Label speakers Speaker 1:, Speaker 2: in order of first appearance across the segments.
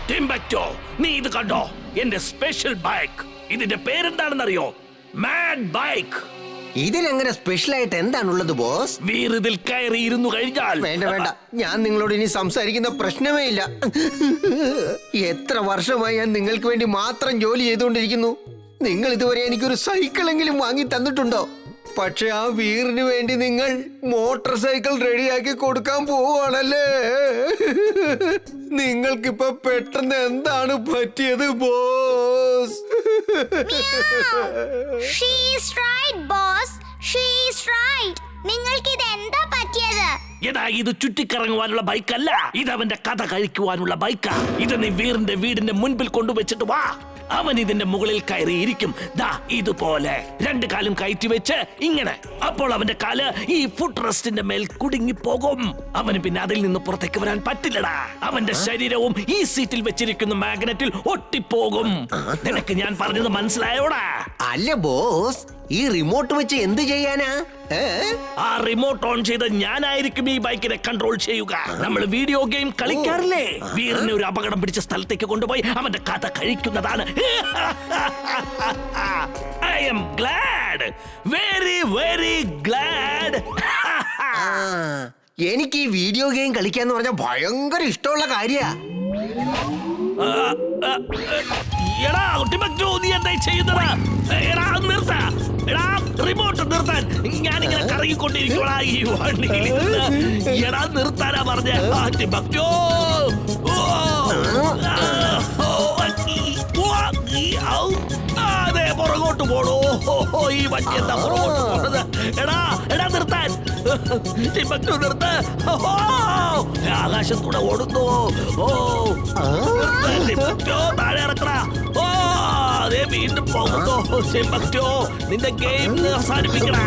Speaker 1: ടിംബക്ടോ, നീ ഇത് കണ്ടോ? എന്റെ സ്പെഷ്യൽ ബൈക്ക്. ഇതിന്റെ പേരെന്താണെന്നറിയോ? Mad bike.
Speaker 2: ഇതിനെങ്ങനെ സ്പെഷ്യൽ ആയിട്ട് എന്താണുള്ളത് ബോസ്?
Speaker 1: വീർ ഇതിൽ കയറി ഇരുന്നു കഴിഞ്ഞാൽ.
Speaker 2: വേണ്ട വേണ്ട, ഞാൻ നിങ്ങളോട് ഇനി സംസാരിക്കുന്ന പ്രശ്നമേ ഇല്ല. എത്ര വർഷമായി ഞാൻ നിങ്ങൾക്ക് വേണ്ടി മാത്രം ജോലി ചെയ്തുകൊണ്ടിരിക്കുന്നു. നിങ്ങൾ ഇതുവരെ എനിക്കൊരു സൈക്കിളെങ്കിലും വാങ്ങി തന്നിട്ടുണ്ടോ? പക്ഷെ ആ വീറിന് വേണ്ടി നിങ്ങൾ മോട്ടോർ സൈക്കിൾ റെഡിയാക്കി കൊടുക്കാൻ പോവാണല്ലേ? നിങ്ങൾക്കിപ്പോ പെട്ടെന്ന് എന്താണ് പറ്റിയത് ബോസ്?
Speaker 3: നിങ്ങൾക്ക് ഇത് എന്താ പറ്റിയത്?
Speaker 1: എടാ, ഇത് ചുറ്റിക്കറങ്ങുവാനുള്ള ബൈക്കല്ല, ഇത് അവന്റെ കഥ കഴിക്കുവാനുള്ള ബൈക്കാ. ഇത് നീ വീറിന്റെ വീടിന്റെ മുൻപിൽ കൊണ്ടുവച്ചിട്ട് വാ. അവൻ ഇതിന്റെ മുകളിൽ കയറി ഇരിക്കും. ദാ ഇതുപോലെ 2 കാലും കയറ്റി വെച്ച് ഇങ്ങനെ. അപ്പോൾ അവന്റെ കാല് ഈ ഫുട് റെസ്റ്റിന്റെ മേൽ കുടുങ്ങി പോകും. അവന് പിന്നെ അതിൽ നിന്ന് പുറത്തേക്ക് വരാൻ പറ്റില്ലടാ. അവന്റെ ശരീരവും ഈ സീറ്റിൽ വെച്ചിരിക്കുന്ന മാഗ്നറ്റിൽ ഒട്ടിപ്പോകും. നിനക്ക് ഞാൻ പറഞ്ഞത് മനസ്സിലായോടാ?
Speaker 2: അല്ല ബോസ്, ഈ റിമോട്ട് വെച്ച് എന്ത് ചെയ്യാനാ?
Speaker 1: ആ റിമോട്ട് ഓൺ ചെയ്ത് ഞാനായിരിക്കും ഈ ബൈക്കിനെ കൺട്രോൾ ചെയ്യുക. നമ്മൾ വീഡിയോ ഗെയിം കളിക്കാറില്ലേ? വീറിനെ ഒരു അപകടം പിടിച്ച സ്ഥലത്തേക്ക് കൊണ്ടുപോയി അവന്റെ കഥ കഴിക്കുന്നതാണ്. I M GLAAD, very very glad.
Speaker 2: എനിക്ക് ഈ വീഡിയോ ഗെയിം കളിക്കാന്ന് പറഞ്ഞാൽ ഭയങ്കര ഇഷ്ടമുള്ള കാര്യാ.
Speaker 1: എടാ ടിംബക്ടോ, നീ എന്താ ചെയ്യുന്നത്? എടാ നിർത്ത, എടാ റിമോട്ട് നിർത്താൻ. ഞാനിങ്ങനെ കറങ്ങിക്കൊണ്ടിരിക്കണ ഈ വണ്ടിയിൽ. എടാ നിർത്താനാ പറഞ്ഞ ടിംബക്ടോ. അതെ, പുറകോട്ട് പോണോ? ഈ വണ്ടി എന്താ പുറകോട്ട് പോണത്? എടാ എടാ നിർത്താൻ. ടിംബക്ടോ നിർത്ത്. ആകാശത്തൂടെ ഓടുന്നു. ടിംബക്ടോ താഴെ ഇറക്കടാ. അതേ വീണ്ടും പോകുന്നു. ടിംബക്ടോ, നിന്റെ ഗെയിം അവസാനിപ്പിക്കടാ.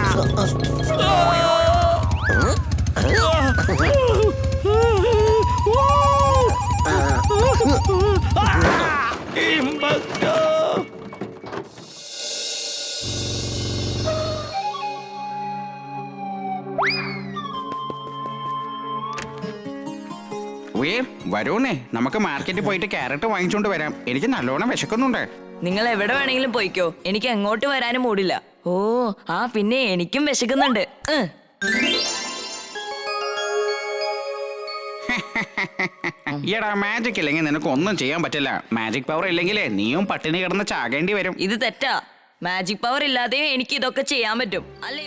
Speaker 1: ടിംബക്ടോ.
Speaker 4: വരൂന്നേ, നമുക്ക് മാർക്കറ്റിൽ പോയിട്ട് ക്യാരറ്റ് വാങ്ങിച്ചോണ്ട് വരാം. എനിക്ക് നല്ലോണം വിശക്കുന്നുണ്ട്.
Speaker 5: നിങ്ങൾ എവിടെ വേണമെങ്കിലും പോയിക്കോ, എനിക്ക് എങ്ങോട്ട് വരാനും മൂടില്ല. ഓ ആ പിന്നെ എനിക്കും വിശക്കുന്നുണ്ട്.
Speaker 4: ഈടാ, മാജിക് ഇല്ലെങ്കിൽ നിനക്ക് ഒന്നും ചെയ്യാൻ പറ്റില്ല. മാജിക് പവർ ഇല്ലെങ്കിലേ നീയും പട്ടിണി കിടന്ന് ചാകേണ്ടി വരും.
Speaker 5: ഇത് തെറ്റാ. മാജിക് പവർ ഇല്ലാതെയും എനിക്ക് ഇതൊക്കെ ചെയ്യാൻ പറ്റും അല്ലേ?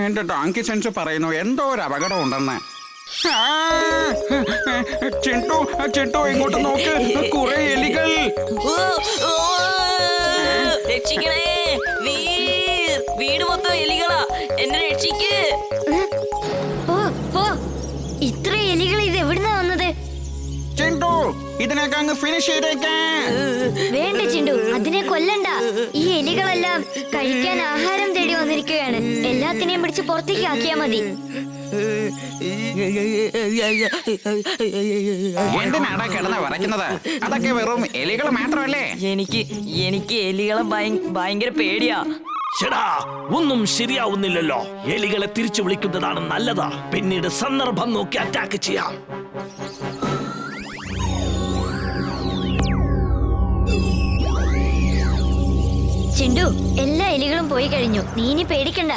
Speaker 4: എന്റെ ഡോങ്കി സെൻസ് പറയുന്നു എന്തോ ഒരു അപകടം ഉണ്ടെന്ന്. ചിണ്ടു ചിണ്ടു, ഇങ്ങോട്ട് നോക്ക്, കുറെ എലികൾ.
Speaker 5: രക്ഷിക്കണേ വീർ, വീട് മൊത്തം എലികളാ, എന്നെ രക്ഷിക്ക്.
Speaker 3: ഇത്ര എലികൾ ഇത് എവിടുന്നാ വന്നത്?
Speaker 4: ചിണ്ടു, ഇതിനൊക്കെ അങ്ങ് ഫിനിഷ് ചെയ്തേക്കാൻ.
Speaker 3: വേണ്ട ചിണ്ടു, അതിനെ കൊല്ലണ്ട. ഈ എലികളെല്ലാം കഴിക്കാൻ ആഹാരം തേടി വന്നിരിക്കുകയാണ്. എല്ലാത്തിനെയും പിടിച്ച് പുറത്തേക്ക് ആക്കിയാ മതി.
Speaker 4: എന്തിനാടാ കിടന്ന് വിറയ്ക്കുന്നത്? അതൊക്കെ വെറും എലികൾ മാത്രമല്ലേ?
Speaker 5: എനിക്ക് എലികളെ ഭയങ്കര പേടിയാ.
Speaker 1: ചേടാ, ഒന്നും ശരിയാവുന്നില്ലല്ലോ. എലികളെ തിരിച്ചു വിളിക്കുന്നതാണ് നല്ലതാ. പിന്നീട് സന്ദർഭം നോക്കി അറ്റാക്ക് ചെയ്യാം.
Speaker 3: ചിണ്ടു, എല്ലാ എലികളും പോയി കഴിഞ്ഞു. നീ ഇനി പേടിക്കണ്ട.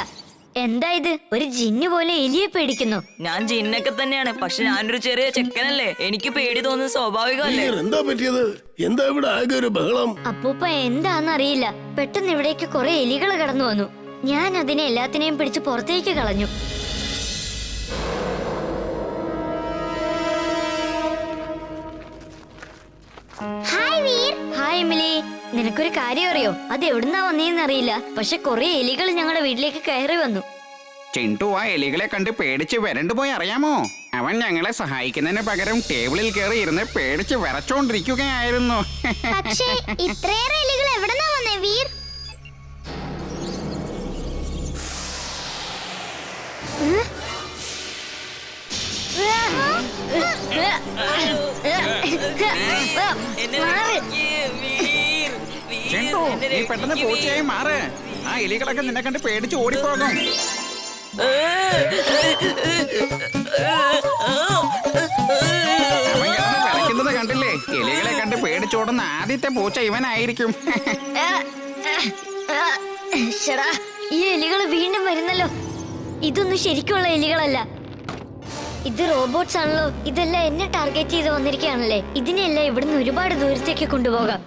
Speaker 3: എന്താ ഇത്? ഒരു ജിന്നു പോലെ എലിയെ പേടിക്കുന്നു.
Speaker 5: ഞാൻ ജിന്നൊക്കെ തന്നെയാണ്, പക്ഷെ ഞാനൊരു ചെറിയ ചെക്കനല്ലേ, എനിക്ക് പേടി തോന്നുന്നത് സ്വാഭാവികമല്ലേ?
Speaker 6: എന്താ പറ്റിയത്? എന്താ ഇവിടെ ആകെ ഒരു ബഹളം?
Speaker 3: അപ്പൂപ്പ എന്താന്നറിയില്ല, പെട്ടെന്ന് ഇവിടേക്ക് കുറെ എലികൾ കടന്നു വന്നു. ഞാൻ അതിനെ എല്ലാത്തിനെയും പിടിച്ച് പുറത്തേക്ക് കളഞ്ഞു. ഹായ് എമിലി, നിനക്കൊരു കാര്യം അറിയോ? അത് എവിടുന്നാ വന്നേന്ന് അറിയില്ല, പക്ഷെ കുറെ എലികൾ ഞങ്ങളുടെ വീട്ടിലേക്ക് കയറി വന്നു.
Speaker 4: ചിണ്ടു ആ എലികളെ കണ്ട് പേടിച്ച് വരണ്ടു പോയി അറിയാമോ? അവൻ ഞങ്ങളെ സഹായിക്കുന്നതിന് പകരം ടേബിളിൽ കയറി ഇരുന്ന് പേടിച്ച് വിറച്ചോണ്ടിരിക്കുകയായിരുന്നു.
Speaker 3: പക്ഷേ ഇത്രയേറെ എലികൾ എവിടുന്നാ വന്നേ വീർ?
Speaker 4: ചിണ്ടു, നീ പെട്ടെന്ന് പൂച്ചയായി മാറ്. ആ എലികളൊക്കെ നിന്നെ കണ്ട് പേടിച്ച് ഓടിപ്പോകും. അവൻ കിടന്ന് വിറയ്ക്കുന്നത് കണ്ടില്ലേ? എലികളെ കണ്ട് പേടിച്ചോടുന്ന ആദ്യത്തെ പൂച്ച ഇവനായിരിക്കും.
Speaker 3: ശ്ശെടാ, ഈ എലികൾ വീണ്ടും വരുന്നല്ലോ. ഇതൊന്നും ശരിക്കുള്ള എലികളല്ല, ഇത് റോബോട്ട്സ് ആണല്ലോ. ഇതെല്ലാം എന്നെ ടാർഗറ്റ് ചെയ്ത് വന്നിരിക്കുകയാണല്ലേ. ഇതിനെല്ലാം ഇവിടുന്ന് ഒരുപാട് ദൂരത്തേക്ക് കൊണ്ടുപോകാം.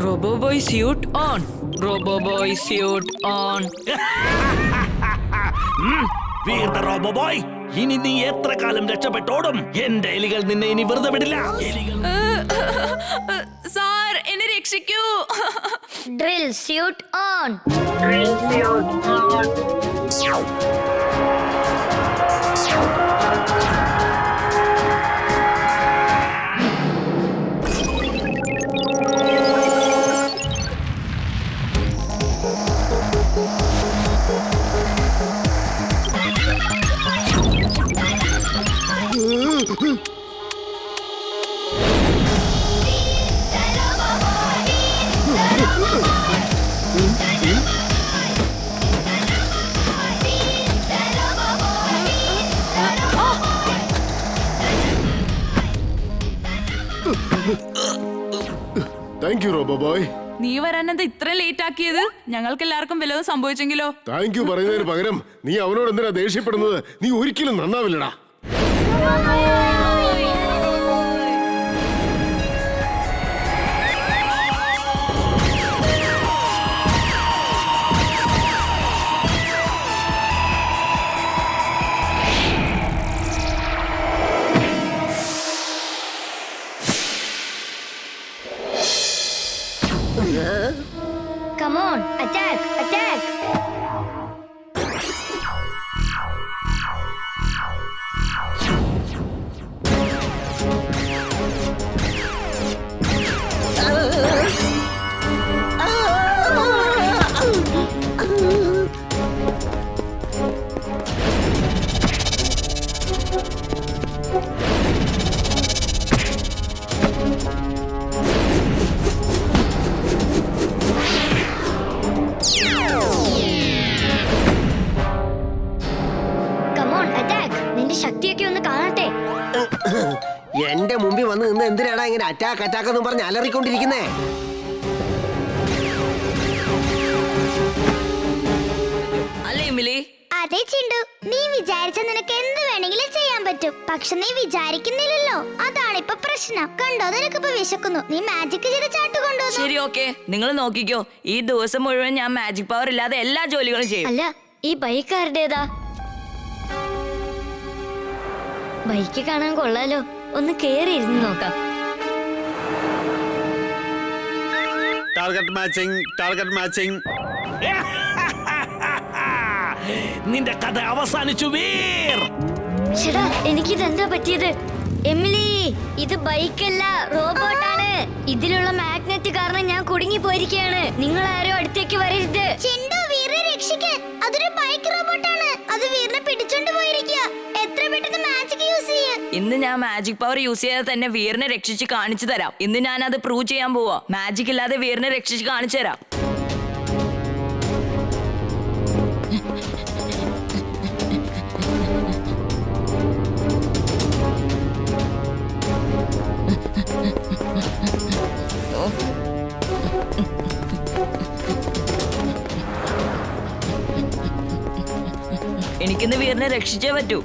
Speaker 5: Roboboy suit on. Roboboy suit on.
Speaker 1: വീർത്ത റോബോ ബോയ്, ഇനി നീ എത്ര കാലം രക്ഷപ്പെട്ടോടും എന്റെ എലികൾ നിന്നെ ഇനി വെറുതെ വിടില്ല.
Speaker 5: സാർ, എന്നെ രക്ഷിക്കൂ.
Speaker 3: Drill suit on.
Speaker 6: Thank you robo boy.
Speaker 7: നീ വരാനെന്താ ഇത്ര ലേറ്റ് ആക്കിയത്? ഞങ്ങൾക്ക് എല്ലാവർക്കും വല്ലതും സംഭവിച്ചെങ്കിലോ?
Speaker 6: താങ്ക് യു പറയുന്നതിന് പകരം നീ അവനോട് എന്തിനാ ദേഷ്യപ്പെടുന്നത്? നീ ഒരിക്കലും നന്നാവില്ലടാ.
Speaker 3: Come on, attack, attack. ശക്തിയൊക്കെ ഒന്ന് കാണട്ടെ.
Speaker 2: എന്റെ മുമ്പിൽ വന്ന് നിന്ന് എന്തിനാടാ ഇങ്ങനെ അറ്റാക്ക് അറ്റാക്ക് എന്ന് പറഞ്ഞ് അലറിക്കൊണ്ടിരിക്കുന്നേ?
Speaker 5: അല്ലേ മിലി?
Speaker 8: അതെ ചിണ്ടു, നീ വിചാരിച്ച നിനക്ക് എന്ത് വേണമെങ്കിലും ചെയ്യാൻ പറ്റും. പക്ഷെ നീ വിചാരിക്കുന്നില്ലല്ലോ, അതാണ് ഇപ്പൊ പ്രശ്നം. കണ്ടോ, നിനക്കിപ്പോ വിശക്കുന്നു. നീ മാജിക് ചെയ്ത് ചാട്ടു കൊണ്ടോ.
Speaker 5: ശരി, ഓക്കെ, നിങ്ങൾ നോക്കിക്കോ. ഈ ദിവസം മുഴുവൻ ഞാൻ മാജിക് പവർ ഇല്ലാതെ എല്ലാ ജോലികളും ചെയ്യും.
Speaker 3: അല്ല, ഈ ബൈക്ക് ആരുടേതാ? ബൈക്ക് കാണാൻ കൊള്ളാലോ, ഒന്ന് കേറി ഇരുന്ന് നോക്കാം.
Speaker 9: Target matching, target matching.
Speaker 1: നിന്റെ കഥ അവസാനിച്ചു വീർ.
Speaker 3: ചേട്ടാ, എനിക്കിതെന്താ പറ്റിയത്? എമിലി, ഇത് ബൈക്കല്ല, റോബോട്ടാണ്. ഇതിലുള്ള മാഗ്നറ്റ് കാരണം ഞാൻ കുടുങ്ങി പോയിരിക്കുകയാണ്. നിങ്ങൾ ആരും അടുത്തേക്ക് വരരുത്.
Speaker 8: ചിണ്ടു, വീറിനെ രക്ഷിക്ക്. അതൊരു ബൈക്ക് റോബോട്ടാണ്. അത് വീറിനെ പിടിച്ചോണ്ട് പോയിരിക്കുക. എത്ര പെട്ടെന്ന് മാജിക് യൂസ് ചെയ്യ.
Speaker 5: ഇന്ന് ഞാൻ മാജിക് പവർ യൂസ് ചെയ്യാതെ തന്നെ വീറിനെ രക്ഷിച്ച് കാണിച്ചു തരാം. ഇന്ന് ഞാൻ അത് പ്രൂവ് ചെയ്യാൻ പോവാ. മാജിക് ഇല്ലാതെ വീറിനെ രക്ഷിച്ച് കാണിച്ചു തരാം. എനിക്കിന്ന് വീറിനെ രക്ഷിച്ചേ പറ്റൂ.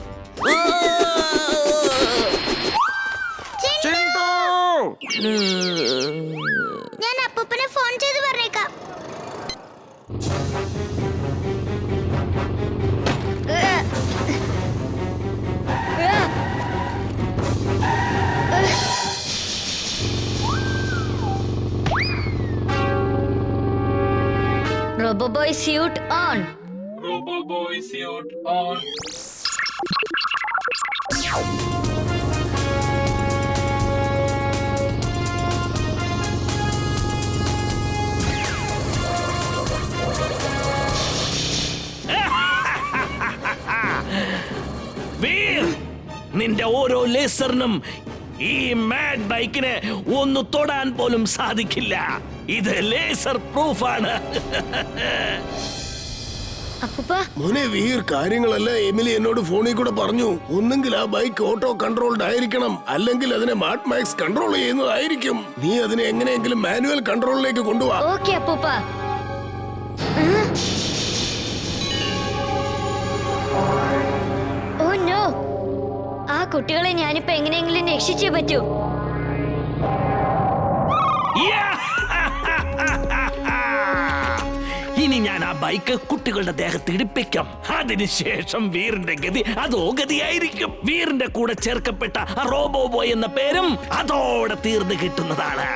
Speaker 8: ഞാൻ അപ്പൂപ്പനെ ഫോൺ ചെയ്ത് പറഞ്ഞേക്കാം.
Speaker 3: Roboboy suit on.
Speaker 10: Roboboy suit on.
Speaker 1: Vir നിന്റെ ഓരോ ലേസറിനും ഈ മാഡ് ബൈക്കിനെ ഒന്ന് തൊടാൻ പോലും സാധിക്കില്ല. ഇത് ലേസർ പ്രൂഫാണ്.
Speaker 3: അപ്പൂപ്പ
Speaker 6: മോനെ വീർ, കാര്യങ്ങളെല്ലാം എമിലി എന്നോട് ഫോണിൽ കൂടെ പറഞ്ഞു. ഒന്നെങ്കിൽ ആ ബൈക്ക് ഓട്ടോ കൺട്രോൾഡ് ആയിരിക്കണം, അല്ലെങ്കിൽ അതിനെ മാഡ് മാക്സ് കൺട്രോൾ ചെയ്യുന്നതായിരിക്കും. നീ അതിനെ എങ്ങനെയെങ്കിലും മാനുവൽ കൺട്രോളിലേക്ക് കൊണ്ടുപോവാ.
Speaker 3: ഓക്കെ അപ്പൂപ്പ. ഓ നോ, ആ കുട്ടികളെ ഞാനിപ്പോ എങ്ങനെയെങ്കിലും രക്ഷിച്ചേ പറ്റൂ.
Speaker 1: ഇനി ഞാൻ ആ ബൈക്ക് കുട്ടികളുടെ ദേഹത്ത് ഇടിപ്പിക്കാം. അതിനുശേഷം വീറിന്റെ ഗതി അതോ ഗതിയായിരിക്കും. വീറിന്റെ കൂടെ ചേർക്കപ്പെട്ട റോബോ ബോയ് എന്ന പേരും അതോടെ തീർന്നു കിട്ടുന്നതാണ്.